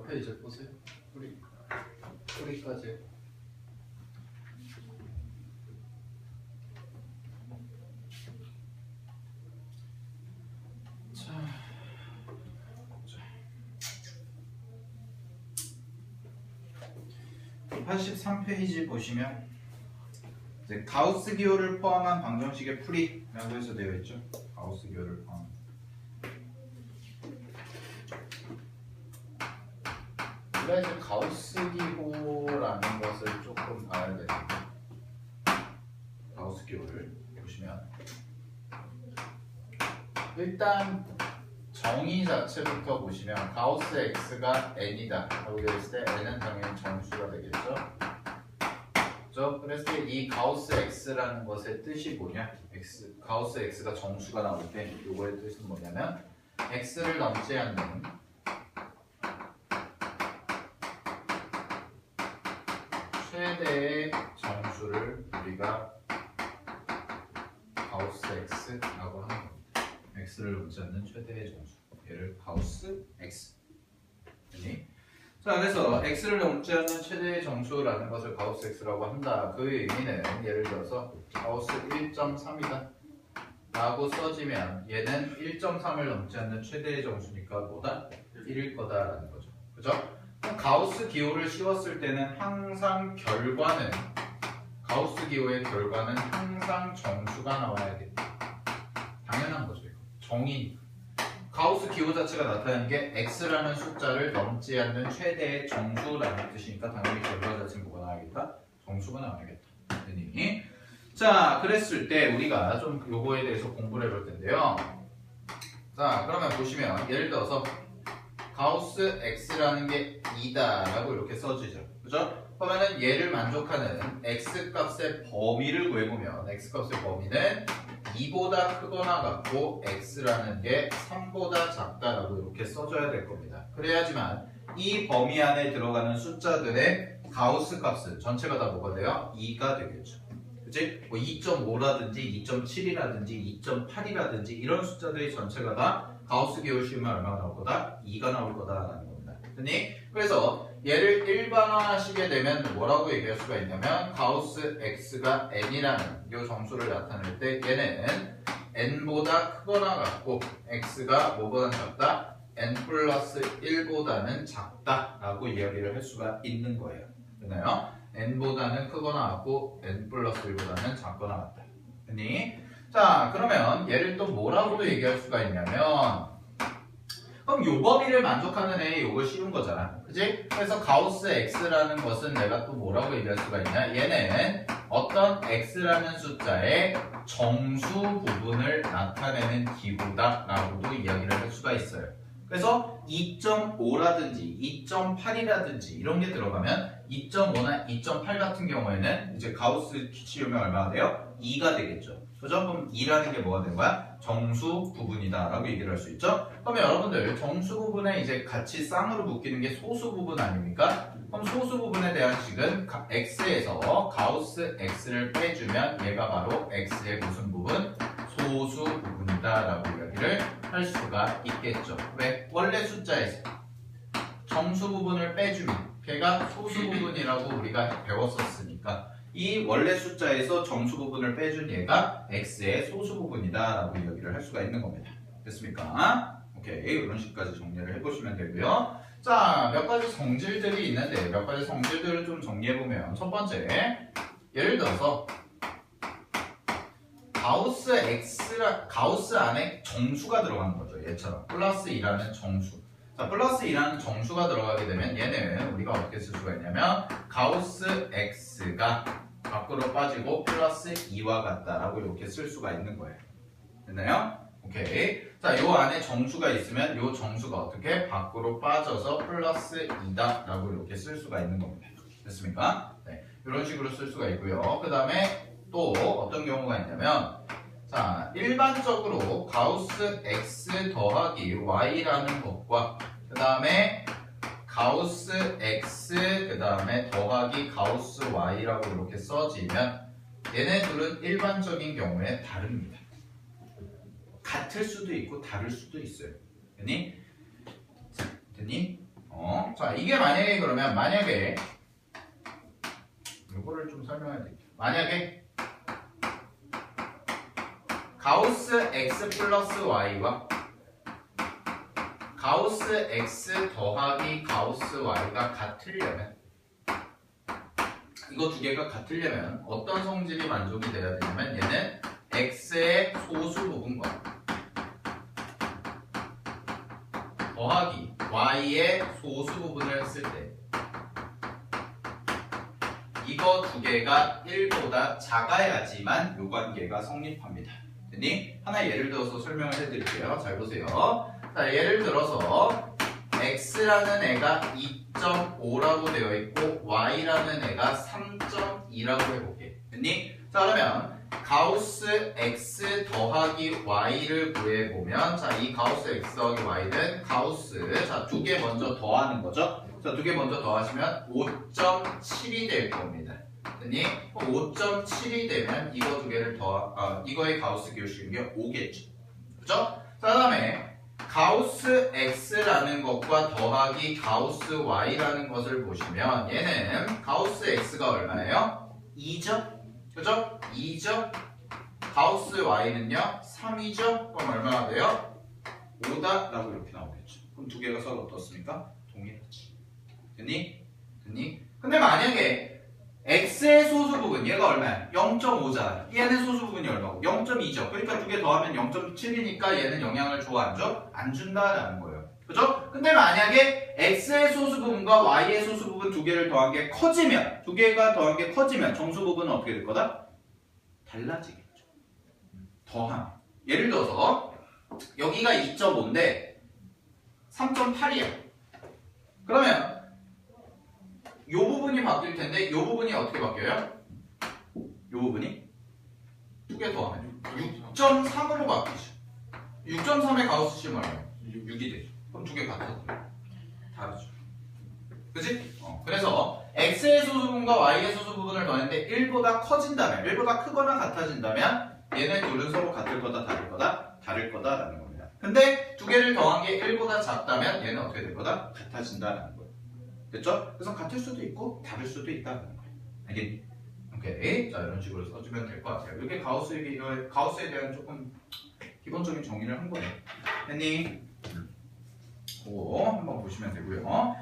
3페이지 보세요. 뿌리까지. 자, 83페이지 보시면 이제 가우스 기호를 포함한 방정식의 풀이라고 해서 되어 있죠. 가우스 기호를 포함. 우리가 이제 가우스 기호라는 것을 조금 봐야 되는데, 가우스 기호를 보시면 일단 정의 자체부터 보시면 가우스 x가 n이다 라고 되어 있을 때 n은 당연히 정수가 되겠죠. 그래서 이 가우스 x라는 것의 뜻이 뭐냐? 가우스 x가 정수가 나올 때 이거의 뜻은 뭐냐면 x를 넘지 않는 최대의 정수를 우리가 가우스 x라고 하는 겁니다. x를 넘지 않는 최대의 정수, 얘를 가우스 x. 자, 그래서 x를 넘지 않는 최대의 정수라는 것을 가우스 x라고 한다. 그 의미는 예를 들어서 가우스 1.3이다 라고 써지면 얘는 1.3을 넘지 않는 최대의 정수니까 뭐다? 1일 거다라는 거죠. 그죠? 가우스 기호를 씌웠을 때는 항상 결과는, 가우스 기호의 결과는 항상 정수가 나와야 됩니다. 당연한 거죠. 이거. 정의. 가우스 기호 자체가 나타내는 게 x라는 숫자를 넘지 않는 최대의 정수라는 뜻이니까 당연히 결과 자체는 뭐가 나와야겠다? 정수가 나와야겠다. 됐니? 자, 그랬을 때 우리가 좀 요거에 대해서 공부를 해볼 텐데요. 자, 그러면 보시면 예를 들어서 가우스 x라는 게 2다 라고 이렇게 써지죠. 그죠? 그러면은 얘를 만족하는 x 값의 범위를 구해보면 x 값의 범위는 2보다 크거나 같고 x라는 게 3보다 작다라고 이렇게 써줘야 될 겁니다. 그래야지만 이 범위 안에 들어가는 숫자들의 가우스 값은 전체가 다 뭐가 돼요? 2가 되겠죠. 그치? 뭐 2.5라든지 2.7이라든지 2.8이라든지 이런 숫자들이 전체가 다 가우스 기호를 씌우면 얼마가 나올 거다? 2가 나올 거다라는 겁니다. 됐니? 그래서 얘를 일반화하시게 되면 뭐라고 얘기할 수가 있냐면 가우스 x가 n이라는 이 정수를 나타낼 때 얘는 n보다 크거나 같고 x가 뭐보다 작다? n 플러스 1보다는 작다라고 이야기를 할 수가 있는 거예요. 됐나요? n보다는 크거나 같고 n 플러스 1보다는 작거나 같다. 됐니? 자, 그러면 얘를 또 뭐라고도 얘기할 수가 있냐면 그럼 요 범위를 만족하는 애 요걸 씌운 거잖아. 그치? 그래서 가우스 x라는 것은 내가 또 뭐라고 얘기할 수가 있냐? 얘는 어떤 x라는 숫자의 정수 부분을 나타내는 기호다 라고도 이야기를 할 수가 있어요. 그래서 2.5라든지 2.8이라든지 이런 게 들어가면 2.5나 2.8 같은 경우에는 이제 가우스 씌우면 얼마가 돼요? 2가 되겠죠. 그죠? 그럼 2라는 게 뭐가 되는 거야? 정수 부분이다 라고 얘기를 할 수 있죠. 그러면 여러분들 정수 부분에 이제 같이 쌍으로 묶이는 게 소수 부분 아닙니까? 그럼 소수 부분에 대한 식은 x에서 가우스 x를 빼주면 얘가 바로 x의 무슨 부분? 소수 부분이다 라고 이야기를 할 수가 있겠죠. 왜? 원래 숫자에서 정수 부분을 빼주면 걔가 소수 부분이라고 우리가 배웠었으니까 이 원래 숫자에서 정수 부분을 빼준 얘가 x의 소수 부분이다 라고 이야기를 할 수가 있는 겁니다. 됐습니까? 오케이, 이런 식까지 정리를 해보시면 되고요. 자, 몇 가지 성질들이 있는데 몇 가지 성질들을 좀 정리해보면 첫 번째, 예를 들어서 가우스 안에 정수가 들어가는 거죠. 얘처럼 플러스 2라는 정수. 자, 플러스 2라는 정수가 들어가게 되면 얘는 우리가 어떻게 쓸 수가 있냐면 가우스 x가 밖으로 빠지고 플러스 2와 같다라고 이렇게 쓸 수가 있는 거예요. 됐나요? 오케이. 자, 요 안에 정수가 있으면 요 정수가 어떻게 밖으로 빠져서 플러스 2다 라고 이렇게 쓸 수가 있는 겁니다. 됐습니까? 네, 이런 식으로 쓸 수가 있고요. 그 다음에 또 어떤 경우가 있냐면 자, 일반적으로 가우스 x 더하기 y라는 것과 그 다음에 가우스 x 그 다음에 더하기 가우스 y라고 이렇게 써지면 얘네 둘은 일반적인 경우에 다릅니다. 같을 수도 있고 다를 수도 있어요. 됐니? 됐니? 자, 이게 만약에 그러면 만약에 이거를 좀 설명해야 되겠죠. 만약에 가우스 x 플러스 y와 가우스 x 더하기 가우스 y가 같으려면 이거 두 개가 같으려면 어떤 성질이 만족이 돼야 되냐면 얘는 x의 소수 부분과 더하기 y의 소수 부분을 했을 때 이거 두 개가 1보다 작아야지만 이 관계가 성립합니다. 됐니? 하나 예를 들어서 설명을 해드릴게요. 잘 보세요. 자, 예를 들어서 x라는 애가 2.5라고 되어 있고 y라는 애가 3.2라고 해볼게. 됐니? 자, 그러면 가우스 x 더하기 y를 구해보면 자, 이 가우스 x 더하기 y는 가우스 자, 두 개 먼저 더하는 거죠. 자, 두 개 먼저 더하시면 5.7이 될 겁니다. 됐니? 5.7이 되면 이거 두 개를 이거의 가우스 기울식인 게 5겠죠. 그죠? 자, 그 다음에 가우스 x라는 것과 더하기 가우스 y라는 것을 보시면 얘는 가우스 x가 얼마예요? 2죠? 그죠? 2죠? 가우스 y는요? 3이죠? 그럼 얼마나 돼요? 5다 라고 이렇게 나오겠죠. 그럼 두 개가 서로 어떻습니까? 동일하지. 됐니? 됐니? 근데 만약에 x의 소수 부분 얘가 얼마야? 0.5잖아. 얘는 소수 부분이 얼마고? 0.2죠. 그러니까 두 개 더하면 0.7이니까 얘는 영향을 줘 안 줘? 안 준다라는 거예요. 그죠? 근데 만약에 x의 소수 부분과 y의 소수 부분 두 개를 더한 게 커지면 두 개가 더한 게 커지면 정수 부분은 어떻게 될 거다? 달라지겠죠. 더하면 예를 들어서 여기가 2.5인데 3.8이야. 그러면 이 부분이 바뀔 텐데 이 부분이 어떻게 바뀌어요? 이 부분이 두 개 더하면 6.3으로 바뀌죠. 6.3의 가우스식 얼마예요? 6이 되죠. 그럼 두 개 같아요. 다르죠. 그치? 그래서 x의 소수분과 y의 소수부분을 더했는데 1보다 커진다면 1보다 크거나 같아진다면 얘네 둘은 서로 같을 거다 다를 거다? 다를 거다라는 겁니다. 근데 두 개를 더한 게 1보다 작다면 얘는 어떻게 될 거다? 같아진다라는 거예요. 됐죠? 그래서 같을 수도 있고 다를 수도 있다는 거예요. 알겠니? 오케이. 자, 이런 식으로 써주면 될 것 같아요. 이게 가우스에 대한 조금 기본적인 정의를 한 거예요. 했니? 그거 한번 보시면 되고요.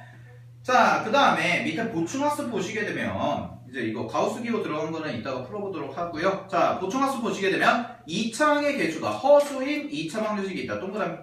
자, 그 다음에 밑에 보충학습 보시게 되면 이제 이거 가우스 기호 들어간 거는 이따가 풀어보도록 하고요. 자, 보충학습 보시게 되면 2차항의 개수가 허수인 2차 방정식이 있다. 동그라미.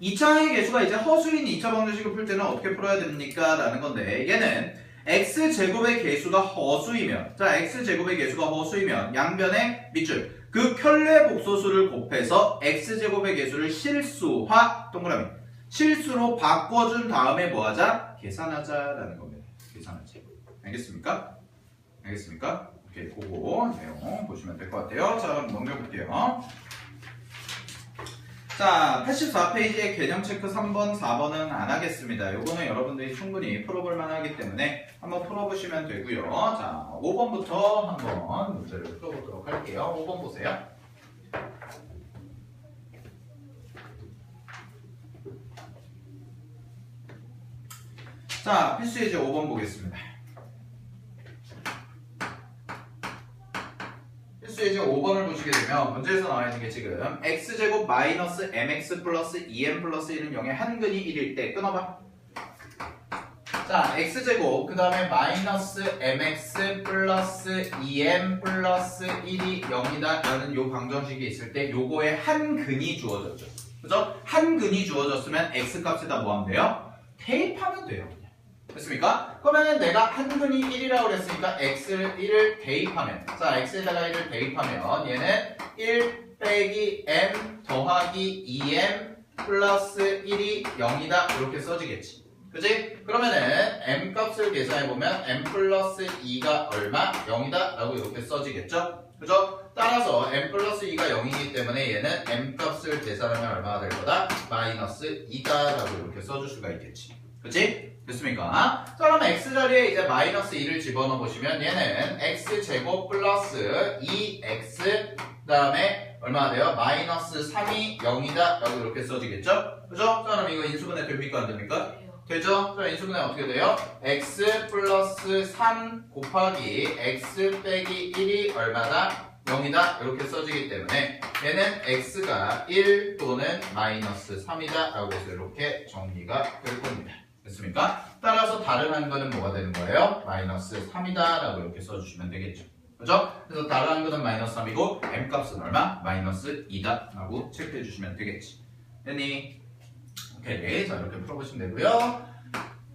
2차항의 개수가 이제 허수인 2차 방정식을 풀 때는 어떻게 풀어야 됩니까? 라는 건데 얘는 x제곱의 개수가 허수이면 자, x제곱의 개수가 허수이면 양변의 밑줄 그 편례 복소수를 곱해서 x제곱의 개수를 실수화 동그라미 실수로 바꿔준 다음에 뭐하자? 계산하자라는 겁니다. 계산하자. 알겠습니까? 알겠습니까? 오케이, 그거 내용 보시면 될 것 같아요. 자, 그럼 넘겨볼게요. 자, 84페이지의 개념 체크 3번, 4번은 안 하겠습니다. 요거는 여러분들이 충분히 풀어볼 만하기 때문에 한번 풀어보시면 되고요. 자, 5번부터 한번 문제를 풀어보도록 할게요. 5번 보세요. 자, 필수 예제 5번 보겠습니다. 필수 예제 5번을 보시게 되면 문제에서 나와 있는 게 지금 x제곱 마이너스 mx 플러스 2m 플러스 1은 0의 한근이 1일 때 끊어봐. 자, x제곱 그 다음에 마이너스 mx 플러스 2m 플러스 1이 0이다 라는 요 방정식이 있을 때 요거에 한근이 주어졌죠. 그죠? 한근이 주어졌으면 x값에다 뭐 하면 돼요? 대입하면 돼요. 됐습니까? 그러면 내가 한근이 1이라고 그랬으니까 x를 1을 대입하면 자, x에다가 1을 대입하면 얘는 1 빼기 m 더하기 2m 플러스 1이 0이다 이렇게 써지겠지. 그치? 그러면은 m 값을 계산해보면 m 플러스 2가 얼마? 0이다 라고 이렇게 써지겠죠? 그죠? 따라서 m 플러스 2가 0이기 때문에 얘는 m 값을 계산하면 얼마가 될 거다? 마이너스 2다 라고 이렇게 써줄 수가 있겠지. 그치? 됐습니까? 자, 그럼 x자리에 이제 마이너스 2를 집어넣어 보시면 얘는 x제곱 플러스 2x 그 다음에 얼마나 돼요? 마이너스 3이 0이다 라고 이렇게 써지겠죠? 그죠? 자, 그럼 이거 인수분해 됩니까? 안 됩니까? 되죠? 그럼 인수분해 어떻게 돼요? x 플러스 3 곱하기 x 빼기 1이 얼마다? 0이다 이렇게 써지기 때문에 얘는 x가 1 또는 마이너스 3이다 라고 해서 이렇게 정리가 될 겁니다. 됐습니까? 따라서 다른 한 거는 뭐가 되는 거예요? 마이너스 3이다 라고 이렇게 써주시면 되겠죠. 그죠? 그래서 다른 한 거는 마이너스 3이고 m값은 얼마? 마이너스 2다 라고 체크해 주시면 되겠지. 됐니? 오케이. 자 이렇게 풀어보시면 되고요.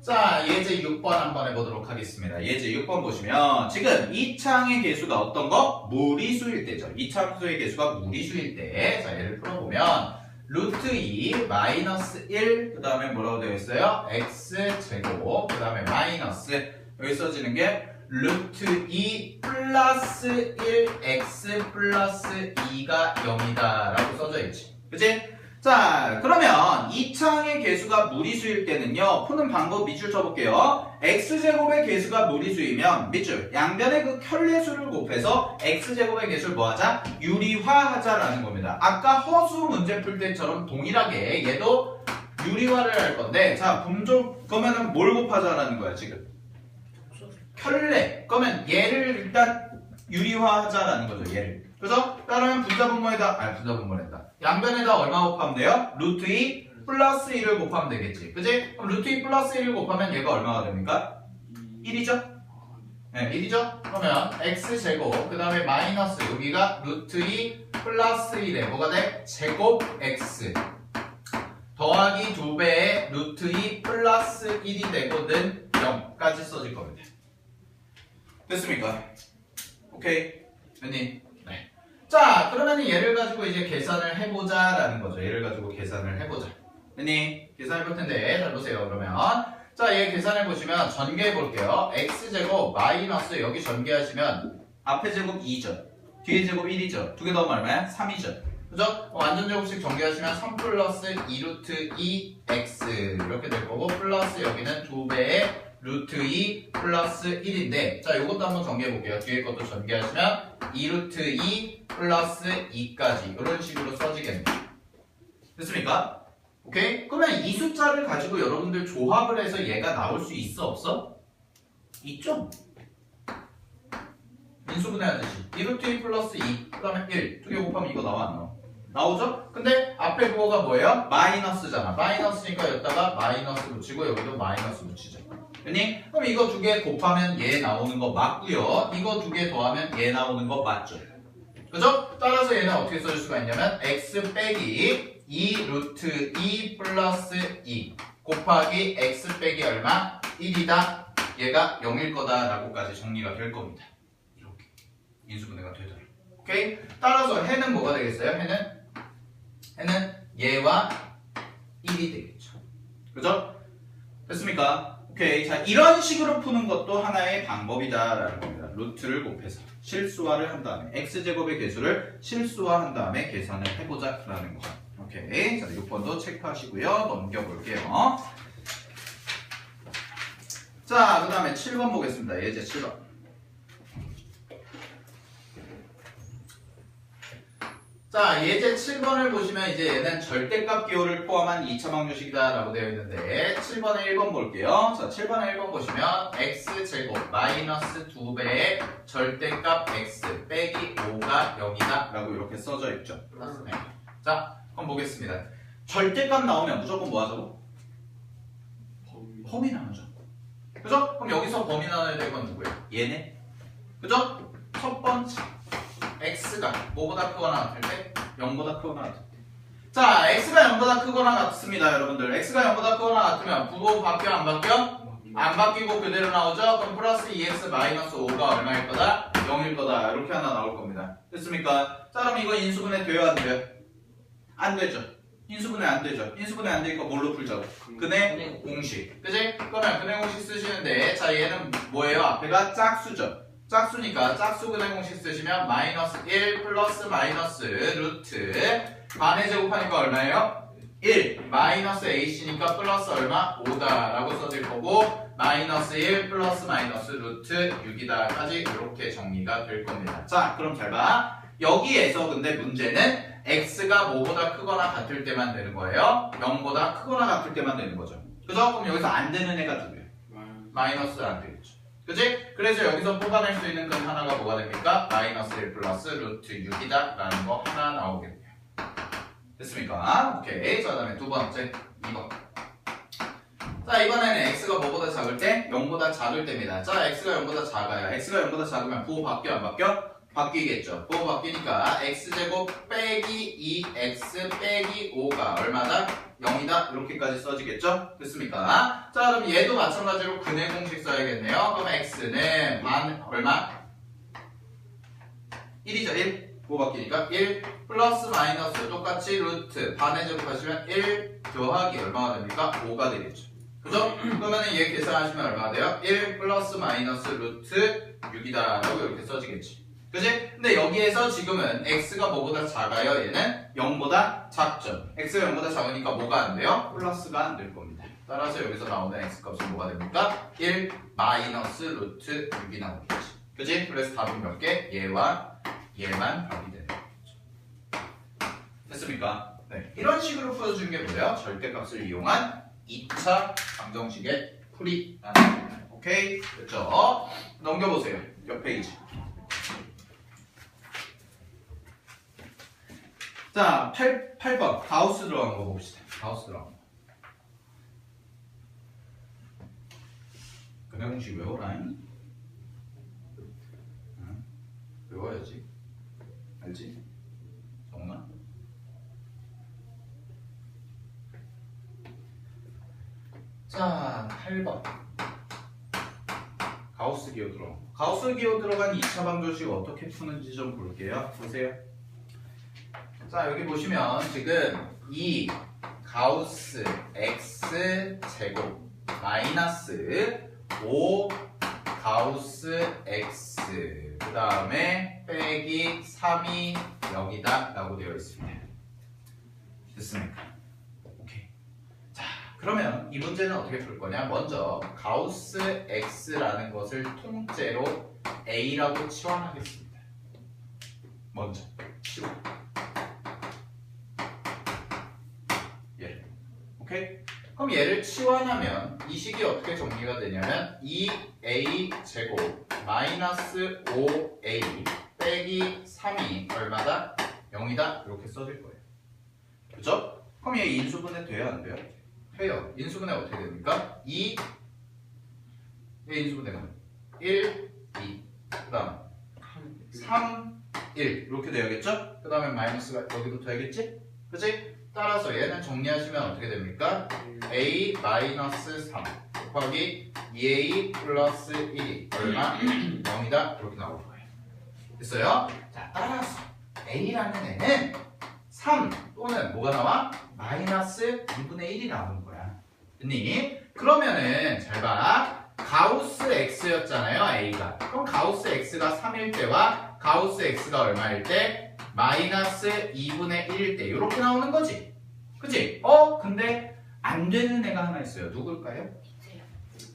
자, 예제 6번 한번 해보도록 하겠습니다. 예제 6번 보시면 지금 이 창의 개수가 어떤 거? 무리수일 때죠. 이 참수의 개수가 무리수일 때. 자, 얘를 풀어보면 루트 2 마이너스 1 그 다음에 뭐라고 되어 있어요? x제곱 그 다음에 마이너스 여기 써지는 게 루트 2 플러스 1 x 플러스 2가 0이다 라고 써져 있지. 그치? 자, 그러면 이 창의 개수가 무리수일 때는요, 푸는 방법 밑줄 쳐볼게요. x제곱의 개수가 무리수이면 밑줄, 양변의 그 켤레수를 곱해서 x제곱의 개수를 뭐하자? 유리화하자라는 겁니다. 아까 허수 문제 풀 때처럼 동일하게 얘도 유리화를 할 건데, 자, 분조, 그러면은 뭘 곱하자라는 거야, 지금? 켤레. 그러면 얘를 일단 유리화하자라는 거죠, 얘를. 그래서 따르면 분자분모에다 양변에다 얼마 곱하면 돼요? 루트 2 플러스 1을 곱하면 되겠지. 그지? 그럼 루트 2 플러스 1을 곱하면 얘가 얼마가 됩니까? 1이죠? 네, 1이죠? 그러면 x제곱 그 다음에 마이너스 여기가 루트 2 플러스 1에 뭐가 돼? 제곱 x 더하기 2배의 루트 2 플러스 1이 되거든 0까지 써질 겁니다. 됐습니까? 오케이. 됐니? 네. 자, 그러면 얘를 가지고 이제 계산을 해보자라는 거죠. 얘를 가지고 계산을 해보자. 됐니? 계산해 볼 텐데, 잘 보세요. 그러면. 자, 얘 계산해 보시면 전개해 볼게요. x제곱 마이너스 여기 전개하시면 앞에 제곱 2죠. 뒤에 제곱 1이죠. 두 개 더하면 얼마야? 3이죠. 그죠? 완전 제곱식 전개하시면 3 플러스 2루트 2x 이렇게 될 거고, 플러스 여기는 2배의 루트 2 플러스 1인데, 자, 요것도 한번 전개해 볼게요. 뒤에 것도 전개하시면 2루트 2 플러스 2까지 이런 식으로 써지겠네요. 됐습니까? 오케이? 그러면 이 숫자를 가지고 여러분들 조합을 해서 얘가 나올 수 있어 없어? 있죠? 인수분해하듯이 2루트 2 플러스 2 그 다음에 1 두 개 곱하면 이거 나와 안 나와? 나오죠? 근데 앞에 그거가 뭐예요? 마이너스잖아. 마이너스니까 여기다가 마이너스 붙이고 여기도 마이너스 붙이죠. 됐니? 그럼 이거 두 개 곱하면 얘 나오는 거 맞고요. 이거 두 개 더하면 얘 나오는 거 맞죠? 그죠? 따라서 얘는 어떻게 써줄 수가 있냐면 x 빼기 2 루트 2 플러스 2 곱하기 x 빼기 얼마? 1이다. 얘가 0일 거다 라고까지 정리가 될 겁니다. 이렇게 인수분해가 되더라. 오케이? 따라서 해는 뭐가 되겠어요? 해는 얘와 1이 되겠죠. 그죠? 됐습니까? 오케이. 자, 이런 식으로 푸는 것도 하나의 방법이다라는 겁니다. 루트를 곱해서 실수화를 한 다음에 x제곱의 개수를 실수화한 다음에 계산을 해보자라는 거. 오케이. 자, 6번도 체크하시고요. 넘겨볼게요. 자, 그 다음에 7번 보겠습니다. 예제 7번. 자, 예제 7번을 보시면 이제 얘는 절대값 기호를 포함한 2차 방정식이다 라고 되어 있는데 7번에 1번 볼게요. 자, 7번에 1번 보시면 x제곱 마이너스 2배의 절대값 x 빼기 5가 0이다 라고 이렇게 써져 있죠. 네. 자, 그럼 보겠습니다. 절대값 나오면 무조건 뭐 하자고? 범위 나누죠. 그죠? 그럼 여기서 범위 나눠야 될 건 누구예요? 얘네. 그죠? 첫 번째 x가 뭐보다 크거나 같을 때? 0보다 크거나 같을 때. 자, x가 0보다 크거나 같습니다, 여러분들. x가 0보다 크거나 같으면 부호 바뀌어 안 바뀌어? 안 바뀌고 그대로 나오죠? 그럼 플러스 2x 마이너스 5가 얼마일 거다? 0일 거다. 이렇게 하나 나올 겁니다. 됐습니까? 자, 그럼 이거 인수분해 돼요, 안 돼요? 안 되죠. 인수분해 안 되죠. 인수분해 안 되니까 뭘로 풀자고? 근해 공식. 그지? 그러면 근해 공식 쓰시는데, 자, 얘는 뭐예요? 앞에가 짝수죠. 짝수니까 짝수 근해 공식 쓰시면 마이너스 1 플러스 마이너스 루트 반의 제곱하니까 얼마예요? 1 마이너스 ac니까 플러스 얼마? 5다 라고 써질 거고 마이너스 1 플러스 마이너스 루트 6이다 까지 이렇게 정리가 될 겁니다. 자, 그럼 잘 봐. 여기에서 근데 문제는 x가 뭐보다 크거나 같을 때만 되는 거예요? 0보다 크거나 같을 때만 되는 거죠. 그죠? 그럼 여기서 안 되는 애가 누구예요? 마이너스 안 되겠죠. 그치? 그래서 여기서 뽑아낼 수 있는 건 하나가 뭐가 됩니까? 마이너스 1 플러스 루트 6이다 라는 거 하나 나오겠네요. 됐습니까? 오케이. 자, 그 다음에 두 번째 2번. 자, 이번에는 x가 뭐보다 작을 때? 0보다 작을 때입니다. 자, x가 0보다 작아요. x가 0보다 작으면 부호 바뀌어 안 바뀌어? 바뀌겠죠. 부호 바뀌니까 x제곱 빼기 2x 빼기 5가 얼마다? 0이다. 이렇게까지 써지겠죠? 됐습니까? 자, 그럼 얘도 마찬가지로 근의 공식 써야겠네요. 그럼 x는 반 얼마? 1이죠. 1. 부호 바뀌니까 1 플러스 마이너스 똑같이 루트 반의 제곱 하시면 1 더하기 얼마가 됩니까? 5가 되겠죠. 그죠? 그러면은 얘 계산하시면 얼마가 돼요? 1 플러스 마이너스 루트 6이다 라고 이렇게 써지겠지. 그치? 근데 여기에서 지금은 x가 뭐보다 작아요? 얘는 0보다 작죠. x가 0보다 작으니까 뭐가 안 돼요? 플러스가 안 될 겁니다. 따라서 여기서 나오는 x 값은 뭐가 됩니까? 1 마이너스 루트 6이 나오겠지. 그치? 그래서 답은 몇 개? 얘와 얘만 답이 되는 거죠. 됐습니까? 네. 이런 식으로 풀어주는 게 뭐예요? 절대값을 이용한 2차 방정식의 풀이. 오케이? 됐죠? 넘겨보세요. 옆 페이지. 자, 8번. 가우스 들어간 거 봅시다. 가우스 들어간 거. 근의 공식 외워라잉. 외워야지. 알지? 정훈아? 자, 8번. 가우스 기호 들어. 가우스 기호 들어간 2차 방정식 어떻게 푸는지 좀 볼게요. 보세요. 자, 여기 보시면 지금 이 가우스 x 제곱 마이너스 5 가우스 x 그 다음에 빼기 3이 0이다 라고 되어 있습니다. 됐습니까? 오케이. 자, 그러면 이 문제는 어떻게 풀 거냐? 먼저 가우스 x라는 것을 통째로 a라고 치환하겠습니다. 먼저 치환. 오케이? 그럼 얘를 치환하면 이 식이 어떻게 정리가 되냐면 2a 제곱 마이너스 5a 빼기 3이 얼마다? 0이다? 이렇게 써질 거예요. 그죠? 그럼 얘 인수분해 돼요? 안 돼요? 해요. 인수분해 어떻게 됩니까? 2 얘 인수분해가 1, 2 그 다음 3, 1 이렇게 돼야겠죠? 그 다음에 마이너스가 여기도 돼야겠지? 그치? 따라서 얘는 정리하시면 어떻게 됩니까? a 마이너스 3 곱하기 2a 플러스 1이 얼마? 0이다 이렇게 나올 거예요. 됐어요? 자, 따라서 a라는 애는 3 또는 뭐가 나와? 마이너스 2분의 1이 나오는 거야. 됐니? 그러면은 잘 봐. 가우스 x였잖아요, a가. 그럼 가우스 x가 3일 때와 가우스 x가 얼마일 때? 마이너스 2분의 1일 때 이렇게 나오는 거지. 그치? 근데 안 되는 애가 하나 있어요. 누굴까요?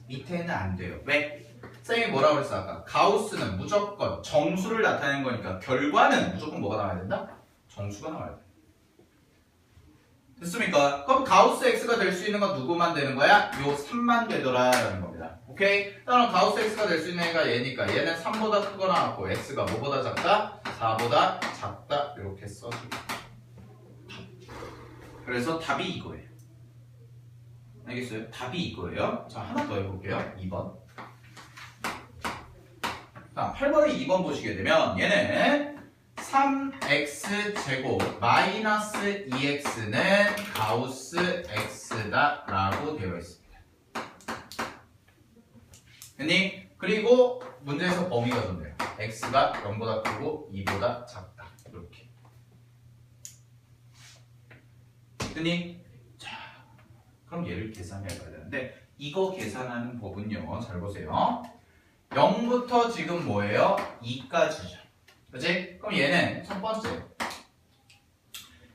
밑에는 안 돼요. 왜? 쌤이 뭐라고 그랬어 아까? 가우스는 무조건 정수를 나타내는 거니까 결과는 무조건 뭐가 나와야 된다? 정수가 나와야 돼. 됐습니까? 그럼 가우스 x가 될 수 있는 건 누구만 되는 거야? 요 3만 되더라 라는 겁니다. 오케이? 그럼 가우스 x가 될 수 있는 애가 얘니까 얘는 3보다 크거나 같고 x가 뭐보다 작다? 4보다 작다 이렇게 써주고. 그래서 답이 이거예요. 알겠어요? 답이 이거예요. 자, 하나 더 해볼게요. 2번. 자, 8번에 2번 보시게 되면 얘는 3x 제곱 마이너스 2x는 가우스 x다 라고 되어 있습니다. 됐니? 그리고 문제에서 범위가 좋네요. x가 0보다 크고 2보다 작다. 이렇게. 됐니? 자, 그럼 얘를 계산해 봐야 되는데 이거 계산하는 법은요. 잘 보세요. 0부터 지금 뭐예요? 2까지죠. 그치? 그럼 얘는 첫 번째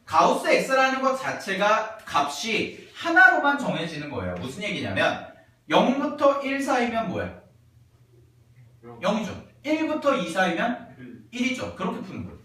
가우스 x라는 것 자체가 값이 하나로만 정해지는 거예요. 무슨 얘기냐면 0부터 1 사이면 뭐야? 0이죠. 1부터 2 사이면 1이죠. 그렇게 푸는 거예요.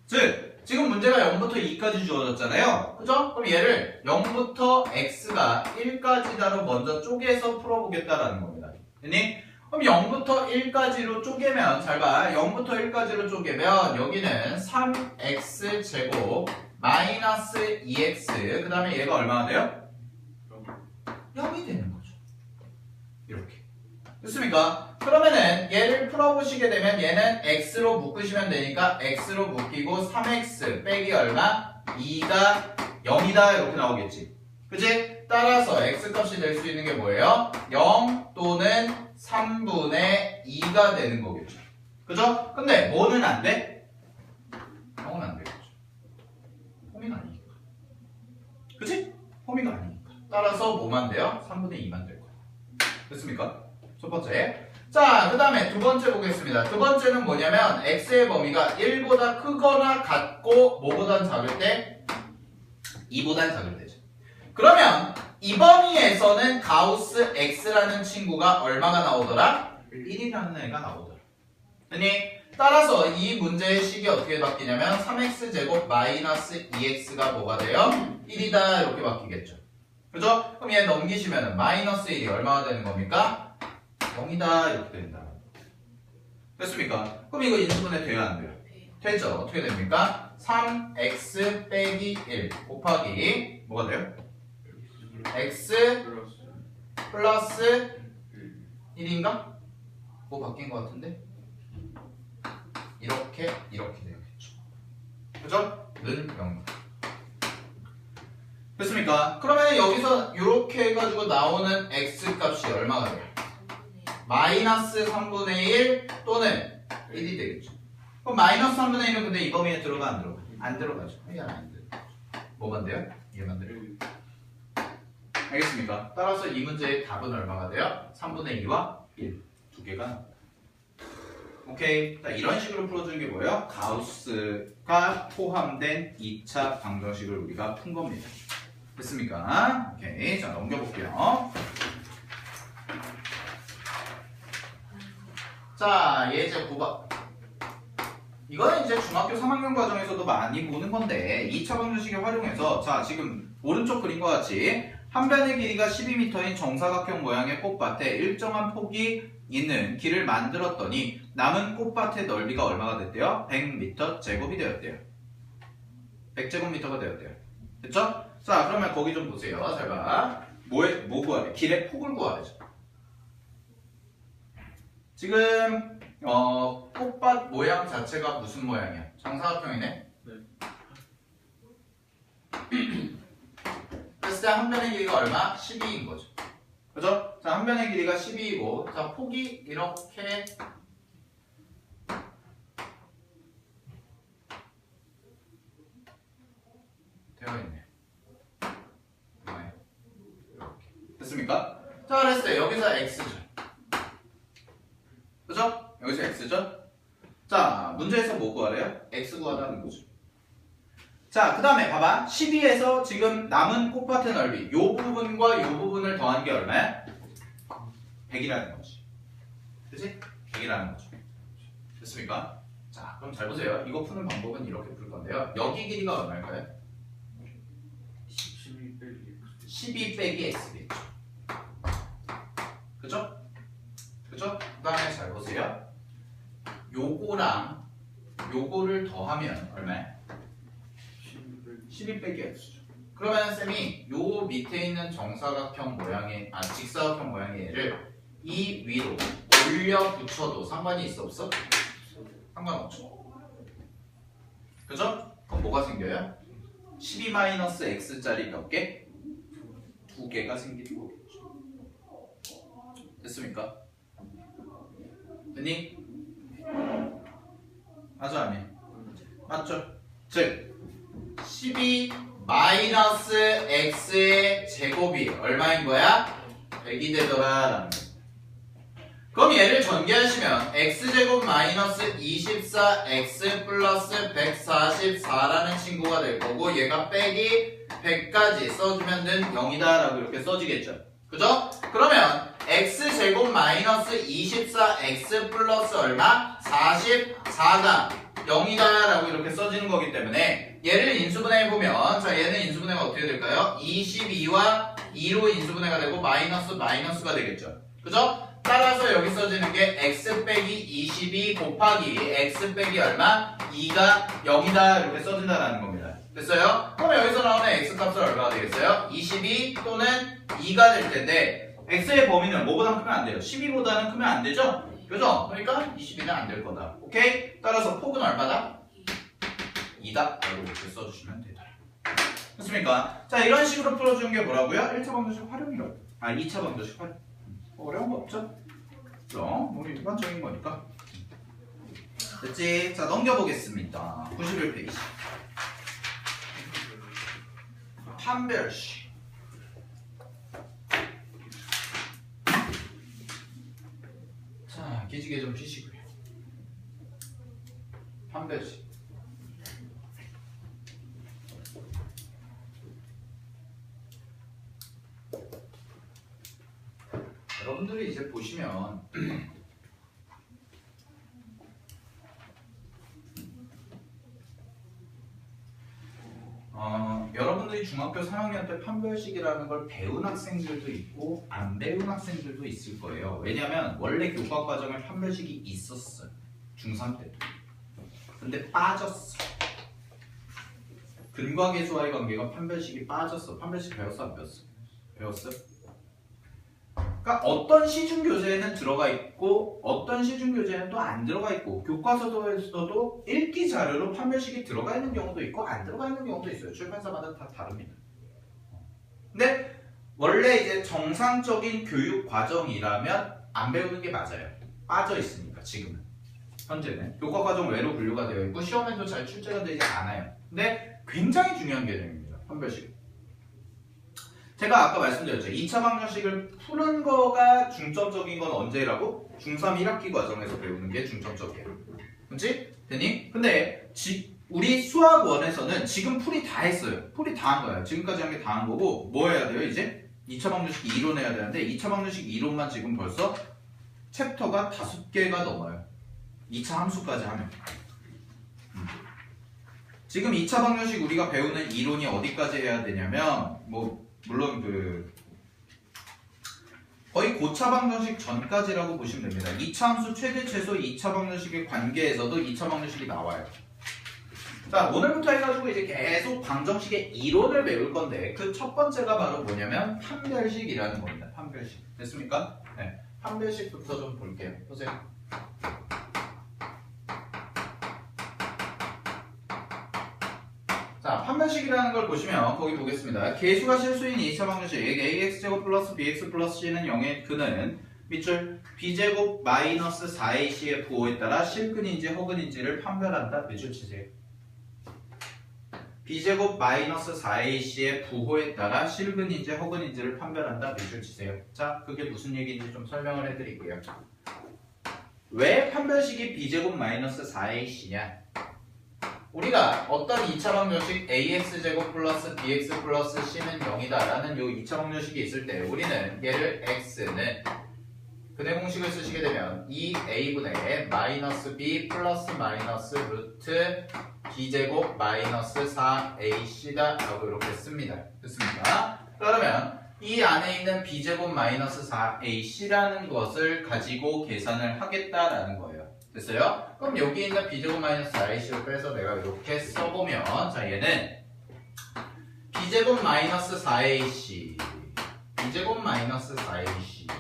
즉 지금 문제가 0부터 2까지 주어졌잖아요. 그죠? 그럼 얘를 0부터 x가 1까지다로 먼저 쪼개서 풀어보겠다라는 겁니다. 됐니? 그럼 0부터 1까지로 쪼개면 잘 봐. 0부터 1까지로 쪼개면 여기는 3x 제곱 마이너스 2x 그 다음에 얘가 얼마가 돼요? 0이 되는 거죠. 이렇게. 됐습니까? 그러면은 얘를 풀어보시게 되면 얘는 x로 묶으시면 되니까 x로 묶이고 3x 빼기 얼마? 2가 0이다 이렇게 나오겠지. 그치? 따라서 x값이 될 수 있는 게 뭐예요? 0 또는 3분의 2가 되는 거겠죠. 그죠? 근데 뭐는 안 돼? 0은 안 되겠죠. 홈이가 아니니까. 그치? 홈이가 아니니까. 따라서 뭐만 돼요? 3분의 2만 될 거예요. 됐습니까? 첫 번째. 자, 그 다음에 두 번째 보겠습니다. 두 번째는 뭐냐면 x의 범위가 1보다 크거나 같고 뭐보단 작을 때? 2보단 작을 때죠. 그러면 이 범위에서는 가우스 x라는 친구가 얼마가 나오더라? 1이라는 애가 나오더라. 아니, 따라서 이 문제의 식이 어떻게 바뀌냐면 3x제곱 마이너스 2x가 뭐가 돼요? 1이다 이렇게 바뀌겠죠. 그죠? 그럼 얘 넘기시면 마이너스 1이 얼마가 되는 겁니까? 0이다 이렇게 된다. 됐습니까? 그럼 이거 인수분해 돼야 안 돼요? 되죠. 어떻게 됩니까? 3x 빼기 1 곱하기 뭐가 돼요? x 플러스 1인가? 뭐 바뀐 것 같은데? 이렇게 되겠죠. 그죠? 는 0. 됐습니까? 그러면 여기서 이렇게 해가지고 나오는 x 값이 얼마가 돼요? 마이너스 3분의 1 또는 1이 되겠죠. 그럼 마이너스 3분의 1은 근데 이 범위에 들어가 안 들어가? 안 들어가죠. 얘는 안 들어가죠. 뭐만 돼요? 얘만 돼요. 알겠습니까? 따라서 이 문제의 답은 얼마가 돼요? 3분의 2와 1 두 개가 나옵니다. 오케이. 자, 이런 식으로 풀어주는 게 뭐예요? 가우스가 포함된 2차 방정식을 우리가 푼 겁니다. 됐습니까? 오케이. 자, 넘겨볼게요. 자, 예제 9번. 이거는 이제 중학교 3학년 과정에서도 많이 보는 건데 2차 방정식을 활용해서 자, 지금 오른쪽 그림과 같이 한 변의 길이가 12m인 정사각형 모양의 꽃밭에 일정한 폭이 있는 길을 만들었더니 남은 꽃밭의 넓이가 얼마가 됐대요? 100m 제곱이 되었대요. 100제곱미터가 되었대요. 됐죠? 자, 그러면 거기 좀 보세요. 잘 봐. 뭐 구하래? 길의 폭을 구하래죠. 지금 꽃밭 모양 자체가 무슨 모양이야? 정사각형이네? 네. 그랬을 때 한 변의 길이가 얼마? 12인 거죠. 그죠? 자, 한 변의 길이가 12이고 자, 폭이 이렇게 되어 있네요. 이렇게. 됐습니까? 자, 그랬을 때 여기서 x죠. 그죠? 여기서 x죠? 자, 문제에서 뭐 구하래요? x 구하라는 거죠. 자, 그 다음에 봐봐. 12에서 지금 남은 꽃밭의 넓이 요 부분과 요 부분을 더한 게 얼마야? 100이라는 거지. 그치? 100이라는 거죠. 됐습니까? 자, 그럼 잘 보세요. 이거 푸는 방법은 이렇게 풀 건데요. 여기 길이가 얼마일까요? 12 빼기 x겠죠. 그죠? 그죠? 그 다음에 잘 보세요. 요거랑 요거를 더하면 얼마야? 12 빼기 x죠. 그러면 쌤이 요 밑에 있는 정사각형 모양의 직사각형 모양의 얘를 이 위로 올려 붙여도 상관이 있어 없어? 상관없죠. 그죠? 그럼 뭐가 생겨요? 12-x짜리 몇 개? 2개가 생기는 거겠죠. 됐습니까? 됐니? 맞아 아니? 맞죠? 즉 12-x의 제곱이 얼마인 거야? 100이 되더라 라는 거. 그럼 얘를 전개하시면 x제곱 마이너스 24x 플러스 144라는 친구가 될 거고 얘가 빼기 100까지 써주면 는 0이다 라고 이렇게 써지겠죠. 그죠? 그러면 x제곱 마이너스 24x 플러스 얼마? 44가 0이다 라고 이렇게 써지는 거기 때문에 얘를 인수분해해보면 자 얘는 인수분해가 어떻게 될까요? 22와 2로 인수분해가 되고 마이너스가 되겠죠. 그죠? 따라서 여기 써지는 게 x 빼기 22 곱하기 x 빼기 얼마? 2가 0이다 이렇게 써진다는 겁니다. 됐어요? 그럼 여기서 나오는 x 값은 얼마가 되겠어요? 22 또는 2가 될 텐데 x의 범위는 뭐보다 크면 안 돼요? 12보다는 크면 안 되죠? 그죠? 그러니까 22는 안 될 거다. 오케이? 따라서 폭은 얼마다? 2다 라고 이렇게 써주시면 되더라. 됐습니까? 자 이런 식으로 풀어주는 게 뭐라고요? 1차 방정식 활용이라고. 2차 방정식 활용. 어려운 거 없죠? 그죠? 뭐 일반적인 거니까. 됐지? 자 넘겨보겠습니다. 91페이지. 판별식. 자 기지개 좀 피시고요. 판별식. 여러분들이 이제 보시면 여러분들이 중학교 3학년 때 판별식이라는 걸 배운 학생들도 있고 안 배운 학생들도 있을 거예요. 왜냐면 원래 교과 과정에 판별식이 있었어요. 중3 때도. 근데 빠졌어. 근과 계수와의 관계가 판별식이 빠졌어. 판별식 배웠어 안 배웠어? 배웠어? 그러니까 어떤 시중 교재에는 들어가 있고 어떤 시중 교재에는 또 안 들어가 있고 교과서도에서도 읽기 자료로 판별식이 들어가 있는 경우도 있고 안 들어가 있는 경우도 있어요. 출판사마다 다 다릅니다. 근데 원래 이제 정상적인 교육 과정이라면 안 배우는 게 맞아요. 빠져 있으니까 지금은 현재는 교과 과정 외로 분류가 되어 있고 시험에도 잘 출제가 되지 않아요. 근데 굉장히 중요한 개념입니다. 판별식. 제가 아까 말씀드렸죠. 2차 방정식을 푸는 거가 중점적인 건 언제라고? 중3 1학기 과정에서 배우는 게 중점적이에요. 그렇지? 되니? 근데 우리 수학원에서는 지금 풀이 다 했어요. 풀이 다 한 거야. 지금까지 한 게 다 한 거고 뭐 해야 돼요 이제? 2차 방정식 이론 해야 되는데 2차 방정식 이론만 지금 벌써 챕터가 5개가 넘어요. 2차 함수까지 하면. 지금 2차 방정식 우리가 배우는 이론이 어디까지 해야 되냐면 물론 거의 고차 방정식 전까지라고 보시면 됩니다. 2차 함수 최대 최소 2차 방정식의 관계에서도 2차 방정식이 나와요. 자 오늘부터 해가지고 이제 계속 방정식의 이론을 배울 건데 그 첫 번째가 바로 뭐냐면 판별식이라는 겁니다. 판별식. 됐습니까? 네. 판별식부터 좀 볼게요. 보세요. 자, 판별식이라는 걸 보시면 거기 보겠습니다. 계수가 실수인 2차 방정식 ax제곱 플러스 bx 플러스 c는 0의 그는 밑줄 b제곱 마이너스 4ac의 부호에 따라 실근인지 허근인지를 판별한다. 밑줄 치세요. b제곱 마이너스 4ac의 부호에 따라 실근인지 허근인지를 판별한다. 밑줄 치세요. 자, 그게 무슨 얘기인지 좀 설명을 해드리고요. 왜 판별식이 b제곱 마이너스 4ac냐? 우리가 어떤 2차 방정식 ax제곱 플러스 bx 플러스 c는 0이다 라는 요 2차 방정식이 있을 때 우리는 얘를 x는 근해 공식을 쓰시게 되면 2a분의 마이너스 b 플러스 마이너스 루트 b제곱 마이너스 4ac다 라고 이렇게 씁니다. 됐습니까? 그러면 이 안에 있는 b제곱 마이너스 4ac라는 것을 가지고 계산을 하겠다라는 거예요. 됐어요? 그럼 여기 있는 b제곱 마이너스 4ac를 빼서 내가 이렇게 써보면 자 얘는 b제곱 마이너스 4ac b제곱 마이너스 4ac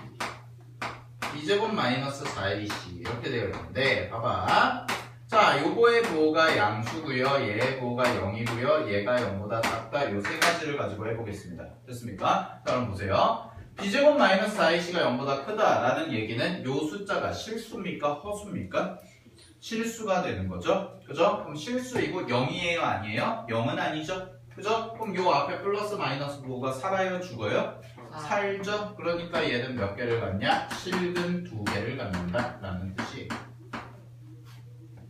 b제곱 마이너스 4ac 이렇게 되어 있는데 봐봐. 자 요거의 부호가 양수고요. 얘의 부호가 0이고요. 얘가 0보다 작다. 요 세 가지를 가지고 해보겠습니다. 됐습니까? 자 그럼 보세요. b제곱 마이너스 4ac가 0보다 크다라는 얘기는 요 숫자가 실수입니까? 허수입니까? 실수가 되는 거죠. 그죠? 그럼 실수이고 0이에요? 아니에요? 0은 아니죠? 그죠? 그럼 요 앞에 플러스 마이너스 부호가 살아요? 죽어요? 살죠? 그러니까 얘는 몇 개를 갖냐? 실근 2개를 갖는다 라는 뜻이에요.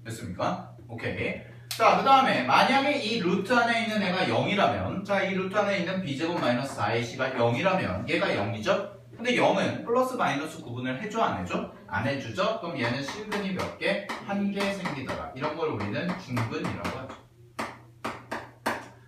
됐습니까? 오케이. 자, 그 다음에 만약에 이 루트 안에 있는 애가 0이라면 자, 이 루트 안에 있는 b제곱 마이너스 4ac가 0이라면 얘가 0이죠? 근데 0은 플러스 마이너스 구분을 해줘 안 해줘? 안 해주죠? 그럼 얘는 실근이 몇 개? 한 개 생기더라. 이런 걸 우리는 중근이라고 하죠.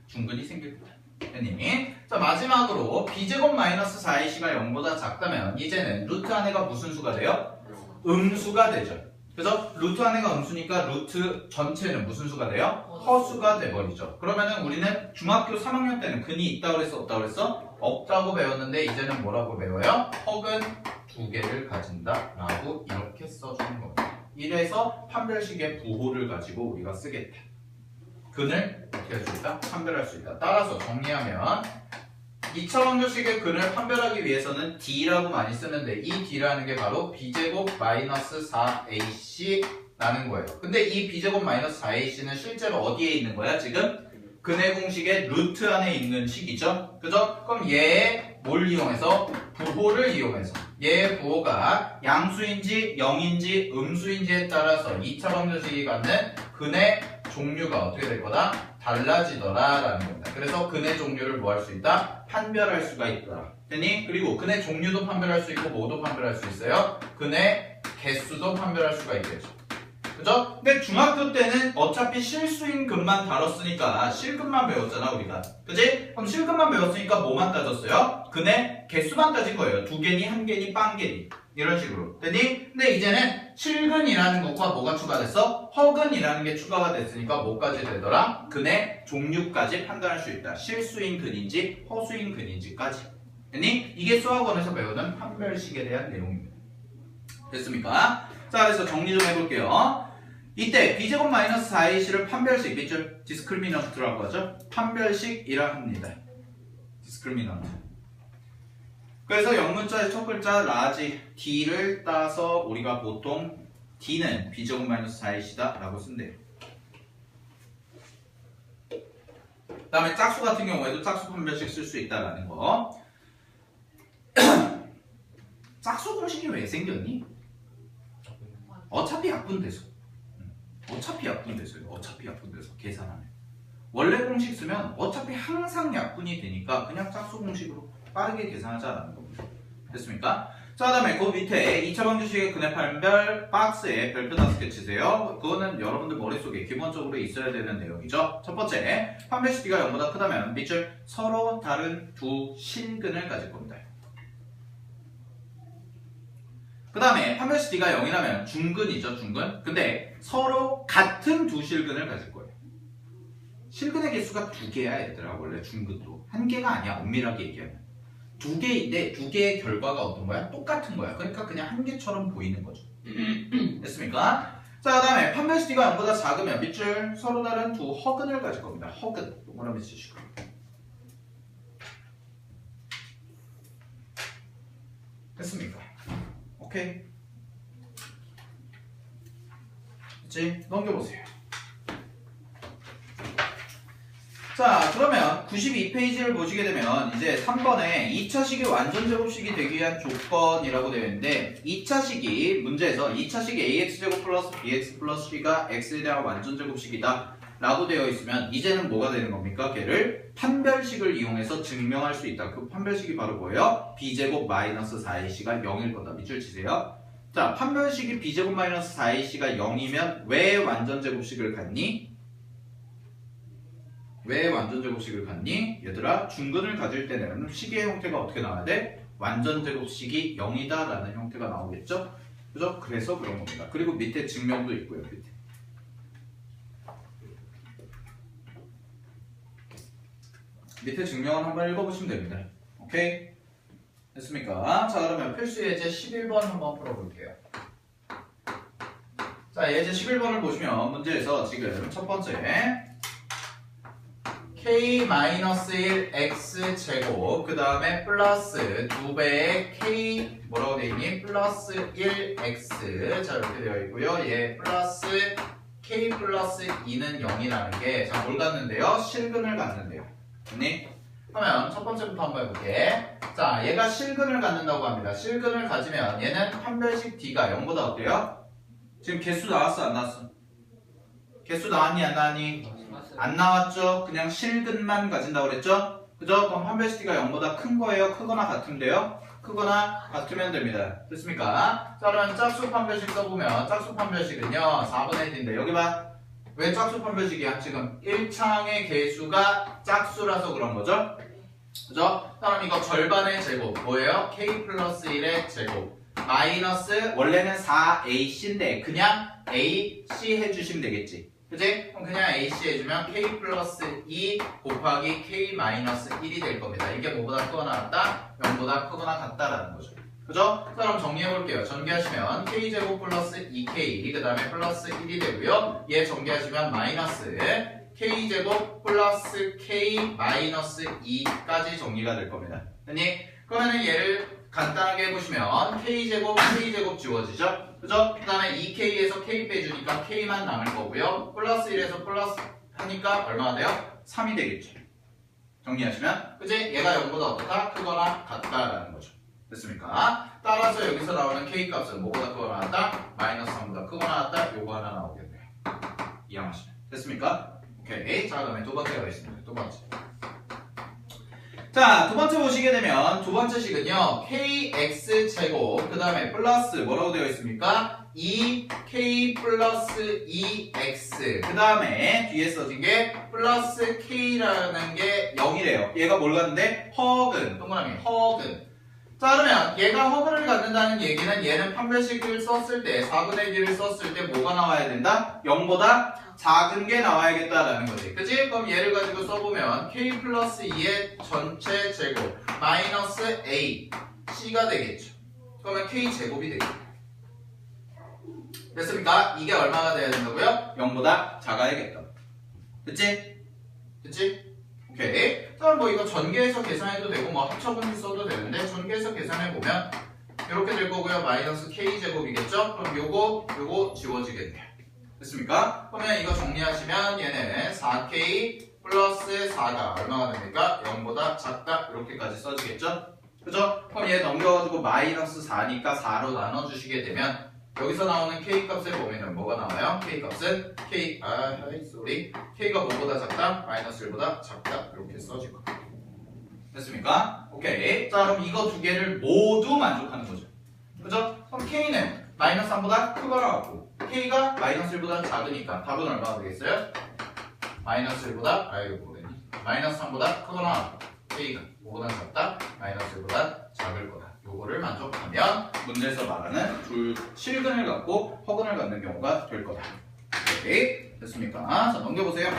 중근이 생길 거다. 됐니? 자, 마지막으로 b제곱 마이너스 4ac가 0보다 작다면 이제는 루트 안에가 무슨 수가 돼요? 음수가 되죠. 그래서 루트 안에가 음수니까 루트 전체는 무슨 수가 돼요? 허수가 돼버리죠. 그러면은 우리는 중학교 3학년 때는 근이 있다고 그랬어? 없다고 그랬어? 없다고 배웠는데 이제는 뭐라고 배워요? 허근 두 개를 가진다 라고 이렇게 써주는 겁니다. 이래서 판별식의 부호를 가지고 우리가 쓰겠다. 근을 어떻게 할 수 있다? 판별할 수 있다. 따라서 정리하면 2차 방정식의 근을 판별하기 위해서는 D라고 많이 쓰는데 이 D라는 게 바로 B제곱 마이너스 4AC라는 거예요. 근데 이 B제곱 마이너스 4AC는 실제로 어디에 있는 거야? 지금 근의 공식의 루트 안에 있는 식이죠. 그죠? 그럼 얘의 뭘 이용해서? 부호를 이용해서 얘의 부호가 양수인지 0인지 음수인지에 따라서 2차 방정식이 갖는 근의 종류가 어떻게 될 거다? 달라지더라 라는 겁니다. 그래서 근의 종류를 뭐 할 수 있다? 판별할 수가 있더라. 됐니? 그리고 근의 종류도 판별할 수 있고 뭐도 판별할 수 있어요? 근의 개수도 판별할 수가 있겠죠. 그죠? 근데 중학교 때는 어차피 실수인 근만 다뤘으니까 실근만 배웠잖아 우리가. 그지? 그럼 실근만 배웠으니까 뭐만 따졌어요? 근의 개수만 따진 거예요. 2개니 1개니 빵개니 이런 식으로. 됐니? 근데 이제는 실근이라는 것과 뭐가 추가됐어? 허근이라는 게 추가가 됐으니까 뭐까지 되더라? 근의 종류까지 판단할 수 있다. 실수인 근인지 허수인 근인지까지. 됐니? 이게 수학원에서 배우는 판별식에 대한 내용입니다. 됐습니까? 자, 그래서 정리 좀 해볼게요. 이때 b제곱 마이너스 4ac를 판별식, 밑줄 디스크리미넌트라고 하죠. 판별식이라 합니다. 디스크리미넌트. 그래서 영문자의 첫 글자 라지 D를 따서 우리가 보통 D는 b제곱 마이너스 4ac다 라고 쓴대요. 그 다음에 짝수 같은 경우에도 짝수 판별식 쓸 수 있다라는 거. 짝수 공식이 왜 생겼니? 어차피 약분돼서. 어차피 약분돼서요. 어차피 약분돼서 계산하면. 원래 공식 쓰면 어차피 항상 약분이 되니까 그냥 짝수 공식으로 빠르게 계산하자라는 겁니다. 됐습니까? 자, 다음에 그 밑에 2차 방정식의 근의 판별 박스에 별표 5개 치세요. 그거는 여러분들 머릿속에 기본적으로 있어야 되는 내용이죠. 첫 번째, 판별식 B가 0보다 크다면 밑줄 서로 다른 두 실근을 가질 겁니다. 그 다음에 판별식 D가 0이라면 중근이죠, 중근. 근데 서로 같은 두 실근을 가질 거예요. 실근의 개수가 2개야, 얘들아. 원래 중근도. 1개가 아니야, 엄밀하게 얘기하면. 2개인데 2개의 결과가 어떤 거야? 똑같은 거야. 그러니까 그냥 1개처럼 보이는 거죠. 됐습니까? 자, 그 다음에 판별식 D가 0보다 작으면 밑줄 서로 다른 두 허근을 가질 겁니다. 허근. 동그라미 쓰시고. 됐습니까? 오케이. 이제 넘겨보세요. 자, 그러면 92페이지를 보시게 되면 이제 3번에 2차식이 완전제곱식이 되기 위한 조건이라고 되어 있는데 2차식이 문제에서 2차식이 ax제곱 플러스 bx 플러스 c가 x에 대한 완전제곱식이다 라고 되어 있으면 이제는 뭐가 되는 겁니까? 걔를 판별식을 이용해서 증명할 수 있다. 그 판별식이 바로 뭐예요? b제곱 마이너스 4ac가 0일 거다. 밑줄 치세요. 자, 판별식이 b제곱 마이너스 4ac가 0이면 왜 완전제곱식을 갖니? 왜 완전제곱식을 갖니? 얘들아, 중근을 가질 때는 식의 형태가 어떻게 나와야 돼? 완전제곱식이 0이다 라는 형태가 나오겠죠? 그죠? 그래서 그런 겁니다. 그리고 밑에 증명도 있고요. 밑에 증명을 한번 읽어보시면 됩니다. 오케이? 됐습니까? 자, 그러면 필수 예제 11번 한번 풀어볼게요. 자, 예제 11번을 보시면 문제에서 지금 첫 번째 k-1 x제곱 그 다음에 플러스 2배의 k 뭐라고 되어 있니? 플러스 1x 자, 이렇게 되어 있고요. 얘 플러스 k 플러스 2는 0이라는 게 자, 뭘 갖는데요? 실근을 갖는데요. 됐니? 그러면 첫 번째부터 한번 해볼게. 자, 얘가 실근을 갖는다고 합니다. 실근을 가지면 얘는 판별식 D가 0보다 어때요? 지금 개수 나왔어? 안 나왔어? 개수 나왔니? 안 나왔니? 안 나왔죠? 그냥 실근만 가진다고 그랬죠? 그죠? 그럼 판별식 D가 0보다 큰 거예요? 크거나 같은데요? 크거나 같으면 됩니다. 됐습니까? 자, 그러면 짝수 판별식 써보면 짝수 판별식은요 4분의 1인데 여기 봐. 왜 짝수 판별식이야? 지금 1창의 개수가 짝수라서 그런 거죠? 그죠? 그럼 이거 절반의 제곱 뭐예요? k 플러스 1의 제곱 마이너스 원래는 4ac인데 그냥 ac 해주시면 되겠지. 그지? 그럼 그냥 ac 해주면 k 플러스 2 곱하기 k 마이너스 1이 될 겁니다. 이게 뭐보다 크거나 같다? 0보다 크거나 같다라는 거죠. 그죠? 자, 그럼 정리해볼게요. 전개하시면 k제곱 플러스 2k 그 다음에 플러스 1이 되고요. 얘 전개하시면 마이너스 k제곱 플러스 k 마이너스 2까지 정리가 될 겁니다. 됐니? 그러면 얘를 간단하게 해보시면 k제곱 지워지죠? 그죠? 그 다음에 2k에서 k 빼주니까 k만 남을 거고요. 플러스 1에서 플러스 하니까 얼마가 돼요? 3이 되겠죠. 정리하시면 그지? 얘가 0보다 어떻다? 크거나 같다라는 거죠. 됐습니까? 따라서 여기서 나오는 k 값은 뭐보다 크거나 같다? 마이너스 3보다 크거나 같다? 요거 하나 나오겠네요. 이해하시면 됐습니까? 오케이. 자, 그다음에 두 번째가 있습니다. 두 번째. 자, 두 번째 보시게 되면 두 번째 식은요 kx제곱 그 다음에 플러스 뭐라고 되어 있습니까? 2k 플러스 2x 그 다음에 뒤에 써진 게 플러스 k라는 게 0이래요. 얘가 뭘 갖는데? 허근 동그라미 허근. 자, 그러면 얘가 허근을 갖는다는 얘기는 얘는 판별식을 썼을 때 4분의 1을 썼을 때 뭐가 나와야 된다? 0보다 작은 게 나와야겠다라는 거지. 그치? 그럼 얘를 가지고 써보면 k 플러스 2의 전체 제곱 마이너스 a c가 되겠죠. 그러면 k 제곱이 되겠죠. 됐습니까? 이게 얼마가 돼야 된다고요? 0보다 작아야겠다. 그치? 그치? 오케이. 자, 뭐 이거 전개해서 계산해도 되고 뭐 합쳐분식 써도 되는데 전개해서 계산해보면 이렇게 될 거고요. 마이너스 k제곱이겠죠? 그럼 요거 지워지겠네요. 됐습니까? 그러면 이거 정리하시면 얘는 4k 플러스 4가 얼마가 됩니까? 0보다 작다 이렇게까지 써지겠죠? 그죠? 그럼 얘 넘겨가지고 마이너스 4니까 4로 나눠주시게 되면 여기서 나오는 k 값을 보면 뭐가 나와요? k 값은 k가 뭐보다 작다? 마이너스 1보다 작다 이렇게 써지고 됐습니까? 오케이. 자, 그럼 이거 두 개를 모두 만족하는 거죠. 그죠? 그럼 k는 마이너스 3보다 크거나 같고 k가 마이너스 1보다 작으니까 답은 얼마가 되겠어요? 마이너스 1보다 마이너스 3보다 크거나 같고 k가 뭐보다 작다? 마이너스 1보다 작을 거다. 요거를 만족하면 문제에서 말하는 둘 실근을 갖고 허근을 갖는 경우가 될 거다. 오케이. 됐습니까? 자, 넘겨보세요.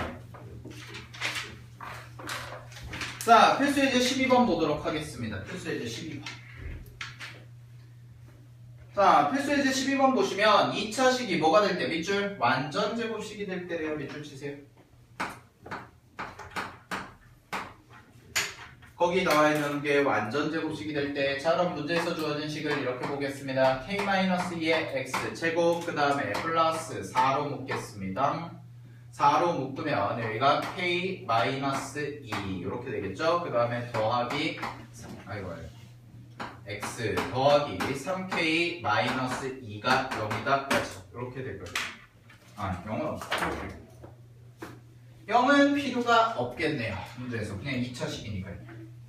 자, 필수예제 12번 보도록 하겠습니다. 필수예제 12번. 자, 필수예제 12번 보시면 2차 식이 뭐가 될 때? 밑줄 완전 제곱식이 될 때래요. 밑줄 치세요. 거기 나와 있는 게 완전 제곱식이 될 때, 자, 그럼 문제에서 주어진 식을 이렇게 보겠습니다. k-2의 x 제곱 그 다음에 플러스 4로 묶겠습니다. 4로 묶으면 여기가 k-2 이렇게 되겠죠. 그 다음에 더하기 x 더하기 3k-2가 0이다. 이렇게 될 거예요. 0은 없어. 0은 필요가 없겠네요. 문제에서 그냥 2차식이니까요.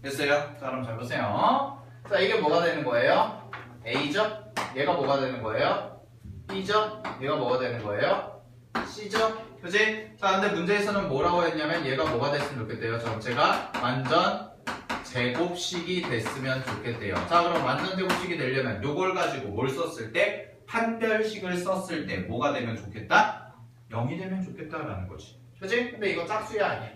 됐어요? 자, 그럼 잘 보세요. 자, 이게 뭐가 되는 거예요? A죠? 얘가 뭐가 되는 거예요? B죠? 얘가 뭐가 되는 거예요? C죠? 그지? 자, 근데 문제에서는 뭐라고 했냐면 얘가 뭐가 됐으면 좋겠대요? 전체가 완전 제곱식이 됐으면 좋겠대요. 자, 그럼 완전 제곱식이 되려면 요걸 가지고 뭘 썼을 때? 판별식을 썼을 때 뭐가 되면 좋겠다? 0이 되면 좋겠다라는 거지. 그지? 근데 이거 짝수야 아니야?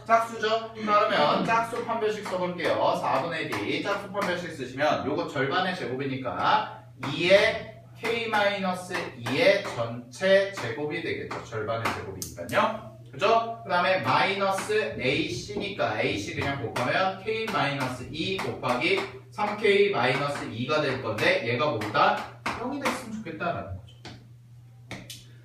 짝수죠? 그러면 짝수 판별식 써볼게요. 4분의 D 짝수 판별식 쓰시면 요거 절반의 제곱이니까 2의 k-2의 전체 제곱이 되겠죠. 절반의 제곱이니까요. 그죠? 그 다음에 마이너스 ac니까 ac 그냥 곱하면 k-2 곱하기 3k-2가 될 건데 얘가 뭐다? 0이 됐으면 좋겠다라는 거죠.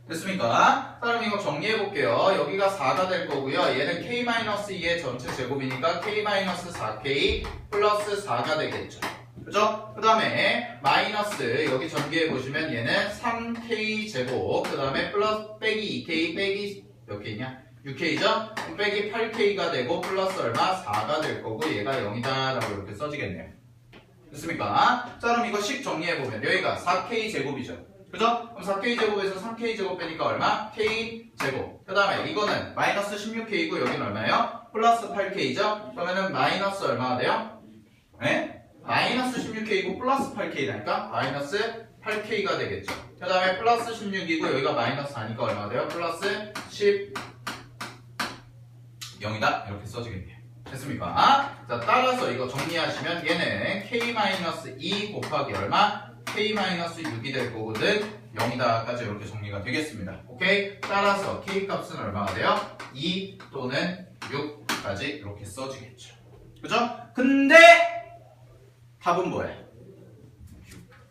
됐습니까? 그럼 이거 정리해 볼게요. 여기가 4가 될 거고요. 얘는 k-2의 전체 제곱이니까 k-4k 플러스 4가 되겠죠. 그죠? 그 다음에 마이너스 여기 전개해 보시면 얘는 3k 제곱 그 다음에 플러스 빼기 2k 빼기 몇 K냐? 6K죠? 빼기 8K가 되고 플러스 얼마? 4가 될 거고 얘가 0이다 라고 이렇게 써지겠네요. 됐습니까? 자, 그럼 이거 식 정리해보면 여기가 4K제곱이죠. 그죠? 그럼 4K제곱에서 3K제곱 빼니까 얼마? K제곱. 그 다음에 이거는 마이너스 16K이고 여기는 얼마예요? 플러스 8K죠? 그러면은 마이너스 얼마가 돼요? 네? 마이너스 16K이고 플러스 8K라니까 마이너스 8K가 되겠죠. 그 다음에 플러스 16이고 여기가 마이너스 4니까 얼마가 돼요? 플러스 10 0이다 이렇게 써지겠네요. 됐습니까? 자, 따라서 이거 정리하시면 얘는 K-2 곱하기 얼마? K-6이 될 거거든. 0이다까지 이렇게 정리가 되겠습니다. 오케이? 따라서 K 값은 얼마가 돼요? 2 또는 6까지 이렇게 써지겠죠. 그죠? 근데 답은 뭐예요?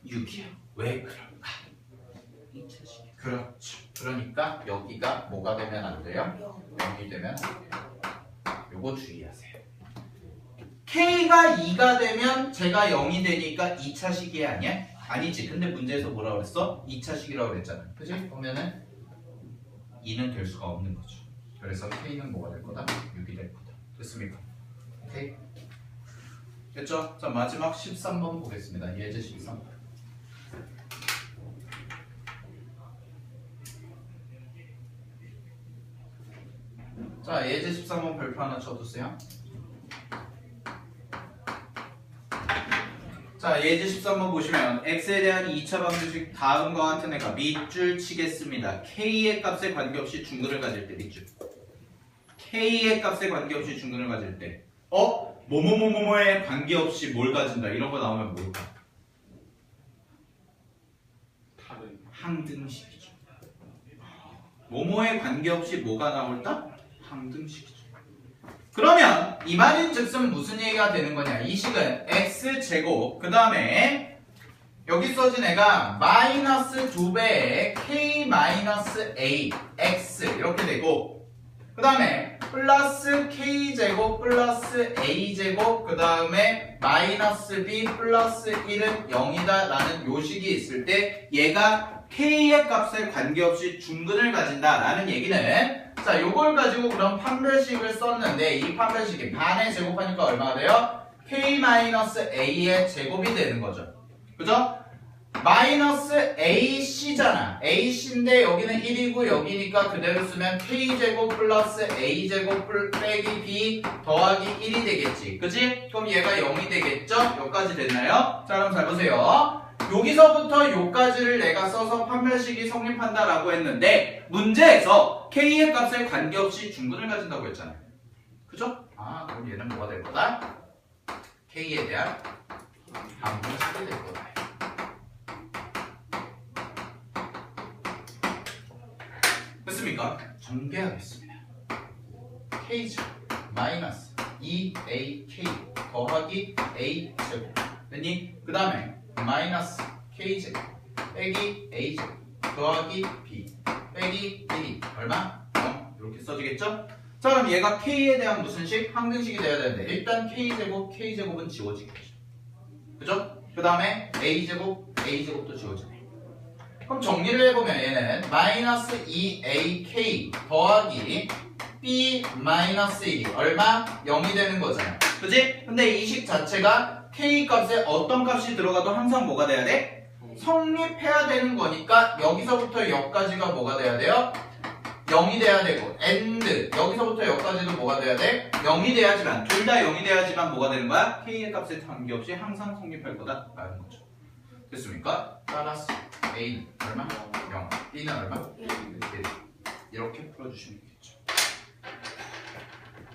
6이야. 왜 그럴까? 2차식. 그렇죠. 그러니까 여기가 뭐가 되면 안 돼요? 0이 되면 안 돼요. 요거 주의하세요. K가 2가 되면 제가 0이 되니까 2차식이 아니야? 아니지. 근데 문제에서 뭐라고 그랬어? 2차식이라고 그랬잖아. 그치? 그러면은 2는 될 수가 없는 거죠. 그래서 K는 뭐가 될 거다? 6이 될 거다. 됐습니까? 오케이? 됐죠? 자, 마지막 13번 보겠습니다. 예제 13번. 자, 예제 13번 별표 하나 쳐두세요. 자, 예제 13번 보시면 x에 대한 2차 방정식 다음과 같은 애가 밑줄 치겠습니다. k의 값에 관계없이 중근을 가질 때 밑줄. k의 값에 관계없이 중근을 가질 때 뭐뭐뭐뭐에 관계없이 뭘 가진다 이런 거 나오면 뭘까? 항등식이죠. 뭐뭐에 관계없이 뭐가 나올까? 항등식이죠. 그러면 이 말인즉슨 무슨 얘기가 되는 거냐? 이 식은 x제곱 그 다음에 여기 써진 애가 마이너스 2배의 k-a x 이렇게 되고 그 다음에 플러스 k제곱 플러스 a제곱 그 다음에 마이너스 b 플러스 1은 0이다 라는 요식이 있을 때 얘가 k의 값에 관계없이 중근을 가진다 라는 얘기는 자, 요걸 가지고 그럼 판별식을 썼는데 이 판별식이 반에 제곱하니까 얼마가 돼요? k-a의 제곱이 되는 거죠. 그죠? 마이너스 ac잖아. ac인데 여기는 1이고 여기니까 그대로 쓰면 k제곱 플러스 a제곱 빼기 b 더하기 1이 되겠지. 그치? 그럼 얘가 0이 되겠죠? 여기까지 됐나요? 자, 그럼 잘 보세요. 여기서부터 요까지를 내가 써서 판별식이 성립한다라고 했는데 문제에서 k의 값에 관계없이 중근을 가진다고 했잖아요. 그죠? 아, 그럼 얘는 뭐가 될 거다? k에 대한 방정식이 될 거다. 됐습니까? 전개하겠습니다. k제곱 마이너스 2ak 더하기 a제곱 됐니? 그 다음에 마이너스 k제곱 빼기 a제곱 더하기 b 빼기 1이 얼마? 0 이렇게 써지겠죠? 자, 그럼 얘가 k에 대한 무슨 식? 항등식이 돼야 되는데 일단 k제곱은 지워지겠죠. 그죠? 그 다음에 a제곱도 지워지네. 그럼 정리를 해보면 얘는 마이너스 2ak 더하기 b 마이너스 1이 얼마? 0이 되는 거잖아요. 그지? 근데 이 식 자체가 k 값에 어떤 값이 들어가도 항상 뭐가 돼야 돼? 성립해야 되는 거니까 여기서부터 여기까지가 뭐가 돼야 돼요? 0이 돼야 되고 and 여기서부터 여기까지도 뭐가 돼야 돼? 0이 돼야지만 둘 다 0이 돼야지만 뭐가 되는 거야? k의 값에 관계없이 항상 성립할 거다 라는 거죠. 됐습니까? 따라서 a는 얼마? 0 b는 얼마? 1 이렇게 풀어주시면 되겠죠.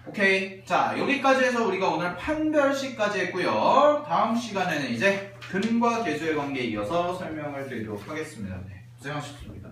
오케이. 자, 여기까지 해서 우리가 오늘 판별식까지 했고요. 다음 시간에는 이제 근과 계수의 관계에 이어서 설명을 드리도록 하겠습니다. 네, 고생하셨습니다.